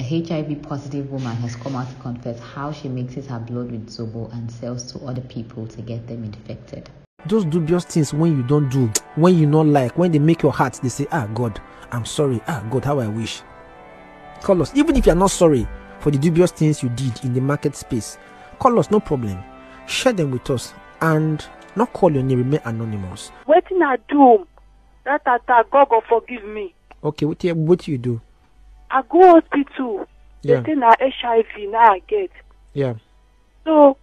HIV positive woman has come out to confess how she mixes her blood with Zobo and sells to other people to get them infected. Those dubious things when you don't do, when you not like, when they make your heart, they say, God, I'm sorry. God, how I wish. Call us. Even if you're not sorry for the dubious things you did in the market space, call us, no problem. Share them with us and not call your name, remain anonymous. Waiting I do, that attack, God forgive me. Okay, what do you do? I go hospital. Yeah. They say na HIV now I get. Yeah. So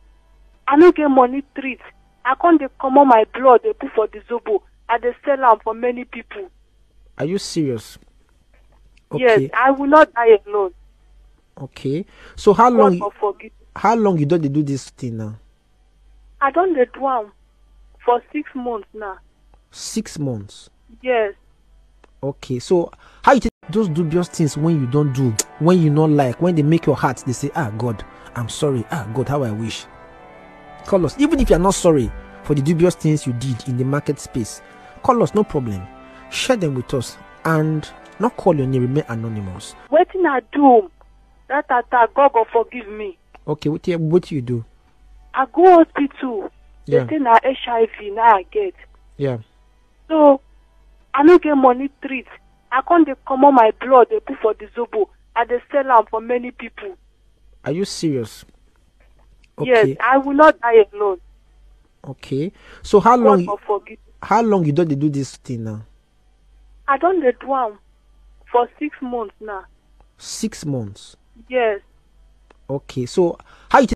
I no get money treat. I can't come on my blood they put for the Zobo and they sell them for many people. Are you serious? Okay. Yes, I will not die alone. Okay. So how long you don't do this thing now? I don't do one for 6 months now. 6 months? Yes. Okay. So how you take those dubious things when you don't do, when you not like, when they make your heart, they say, God, I'm sorry. God, how I wish. Call us. Even if you're not sorry for the dubious things you did in the market space, call us, no problem. Share them with us and not call your name, remain anonymous. Waiting I do, that attack, God forgive me. Okay, what do you do? I go hospital. Yeah. They say na HIV now I get. Yeah. So I no get money treat. I can't come on my blood they put for the Zobo and they sell them for many people. Are you serious? Okay. Yes, I will not die alone. Okay. So how long you don't do this thing now? I don't do one for 6 months now. 6 months? Yes. Okay. So how you